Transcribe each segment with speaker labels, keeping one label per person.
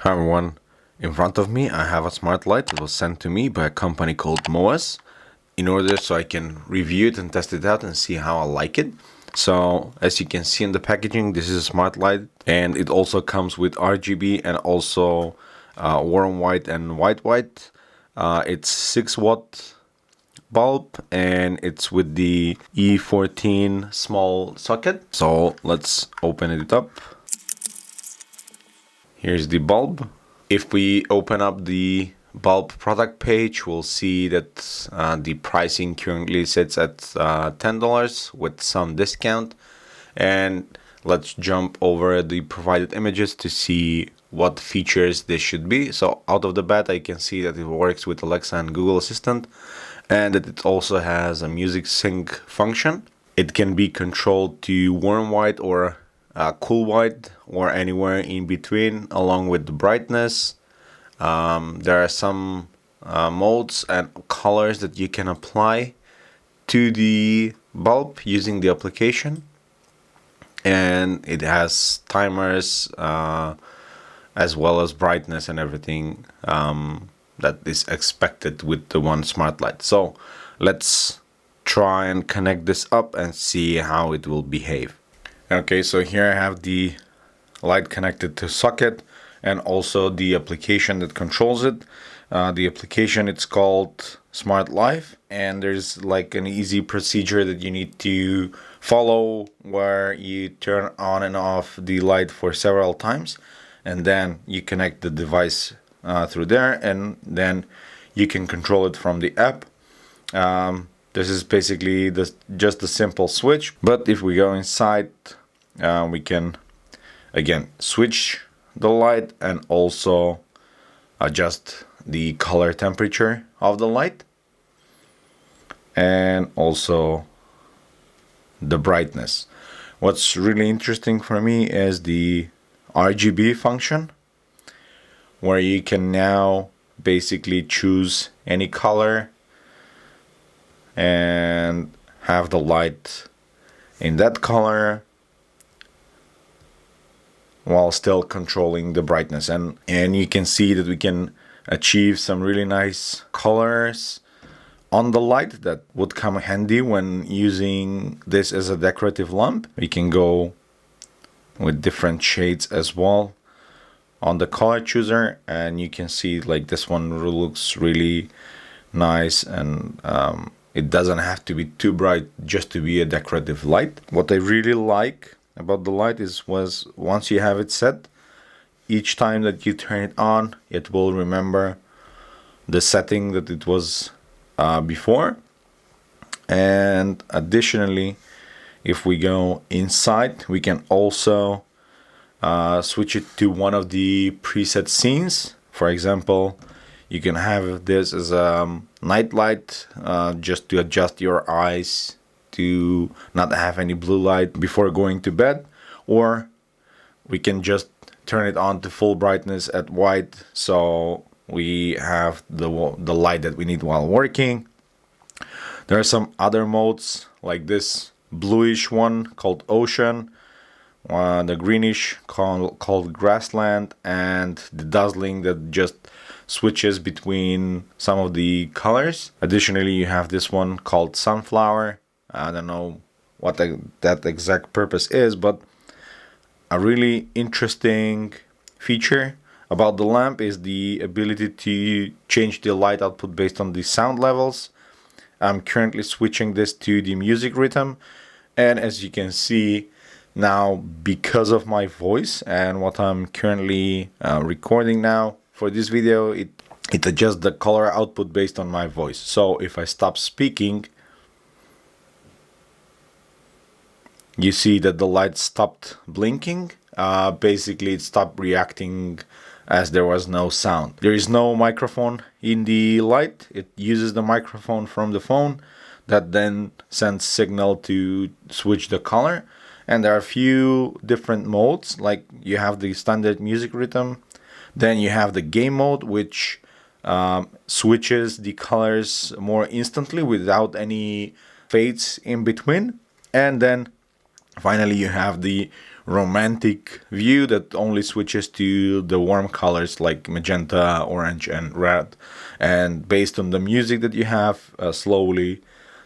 Speaker 1: Hi everyone, in front of me I have a smart light that was sent to me by a company called MOES in order so I can review it and test it out and see how I like it. So as you can see in the packaging, this is a smart light and it also comes with RGB and also warm white and white. It's 6 watt bulb and it's with the E14 small socket. So let's open it up. Here's the bulb. If we open up the bulb product page, we'll see that the pricing currently sits at $10 with some discount. And let's jump over the provided images to see what features this should be. So out of the bat, I can see that it works with Alexa and Google Assistant, and that it also has a music sync function. It can be controlled to warm white or cool white or anywhere in between, along with the brightness. There are some modes and colors that you can apply to the bulb using the application, and it has timers as well as brightness and everything that is expected with the one smart light. So let's try and connect this up and see how it will behave. Okay, so here I have the light connected to socket and also the application that controls it. The application, it's called Smart Life, and there's like an easy procedure that you need to follow where you turn on and off the light for several times, and then you connect the device through there, and then you can control it from the app. This is basically just a simple switch, but if we go inside, we can again switch the light and also adjust the color temperature of the light and also the brightness. What's really interesting for me is the RGB function, where you can now basically choose any color and have the light in that color while still controlling the brightness, and you can see that we can achieve some really nice colors on the light that would come handy when using this as a decorative lamp. We can go with different shades as well on the color chooser, and you can see like this one looks really nice, and it doesn't have to be too bright just to be a decorative light. What I really like about the light was once you have it set, each time that you turn it on, it will remember the setting that it was before. And additionally, if we go inside, we can also switch it to one of the preset scenes. For example, you can have this as a night light, just to adjust your eyes to not have any blue light before going to bed, or we can just turn it on to full brightness at white, so we have the light that we need while working. There are some other modes like this bluish one called Ocean, the greenish called Grassland, and the dazzling that just switches between some of the colors. Additionally, you have this one called Sunflower. I don't know what that exact purpose is, but a really interesting feature about the lamp is the ability to change the light output based on the sound levels. I'm currently switching this to the music rhythm, and as you can see now, because of my voice and what I'm currently recording now for this video, it adjusts the color output based on my voice. So if I stop speaking, you see that the light stopped blinking. Basically, it stopped reacting as there was no sound. There is no microphone in the light. It uses the microphone from the phone that then sends signal to switch the color. And there are a few different modes, like you have the standard music rhythm. Then you have the game mode, which switches the colors more instantly without any fades in between. And then finally, you have the romantic view that only switches to the warm colors like magenta, orange, and red, and based on the music that you have, slowly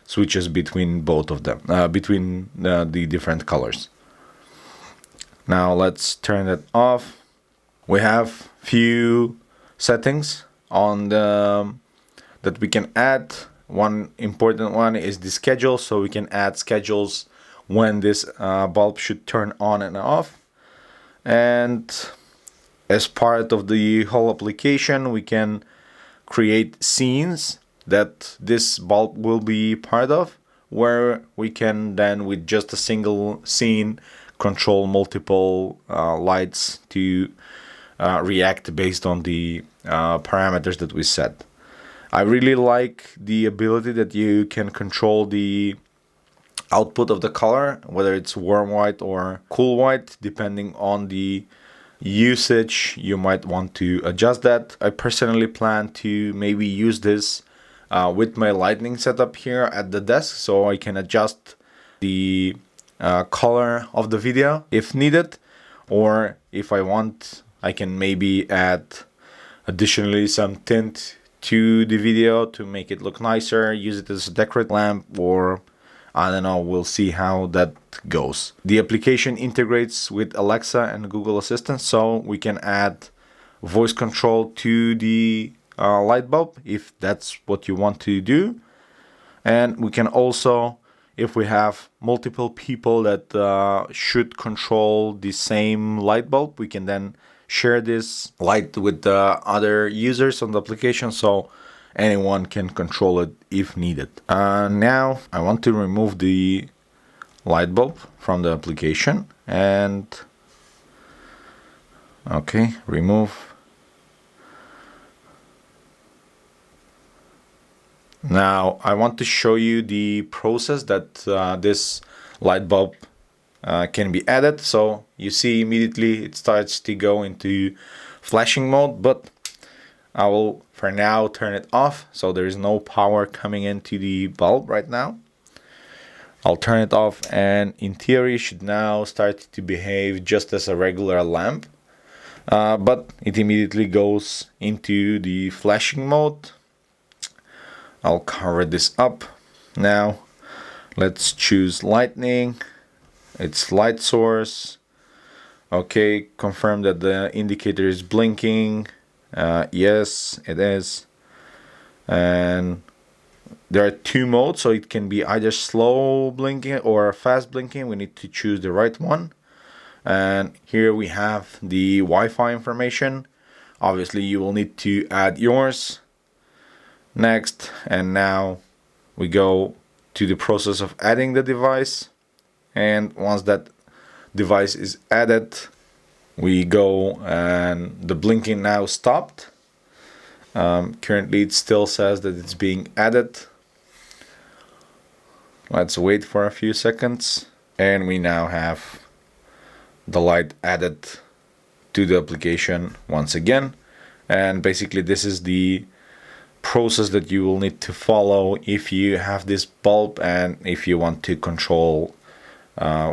Speaker 1: switches between both of them, between the different colors. Now let's turn it off. We have few settings on the that we can add. One important one is the schedule, so we can add schedules when this bulb should turn on and off. And as part of the whole application, we can create scenes that this bulb will be part of, where we can then, with just a single scene, control multiple lights to react based on the parameters that we set. I really like the ability that you can control the output of the color, whether it's warm white or cool white, depending on the usage. You might want to adjust that. I personally plan to maybe use this with my lighting setup here at the desk, so I can adjust the color of the video if needed, or if I want, I can maybe add additionally some tint to the video to make it look nicer, use it as a decorative lamp, or I don't know, we'll see how that goes. The application integrates with Alexa and Google Assistant, so we can add voice control to the light bulb if that's what you want to do. And we can also, if we have multiple people that should control the same light bulb, we can then share this light with the other users on the application, so anyone can control it if needed. Now I want to remove the light bulb from the application, and okay, remove. Now I want to show you the process that this light bulb can be added. So you see immediately it starts to go into flashing mode, but I will for now turn it off, so there is no power coming into the bulb right now. I'll turn it off, and in theory should now start to behave just as a regular lamp, but it immediately goes into the flashing mode. I'll cover this up. Now let's choose lightning. It's light source. Okay, confirm that the indicator is blinking. Yes, it is. And there are two modes, so it can be either slow blinking or fast blinking. We need to choose the right one. And here we have the Wi-Fi information. Obviously you will need to add yours. Next, and now we go to the process of adding the device. And once that device is added, we go, and the blinking now stopped. Currently it still says that it's being added. Let's wait for a few seconds, and we now have the light added to the application once again. And basically this is the process that you will need to follow if you have this bulb and if you want to control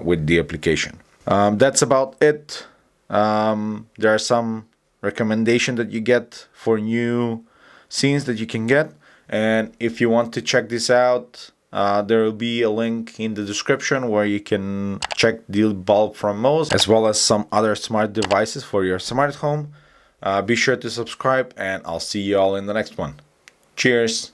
Speaker 1: with the application. That's about it. There are some recommendations that you get for new scenes that you can get, and if you want to check this out, there will be a link in the description where you can check the bulb from MOES, as well as some other smart devices for your smart home. Be sure to subscribe, and I'll see you all in the next one. Cheers!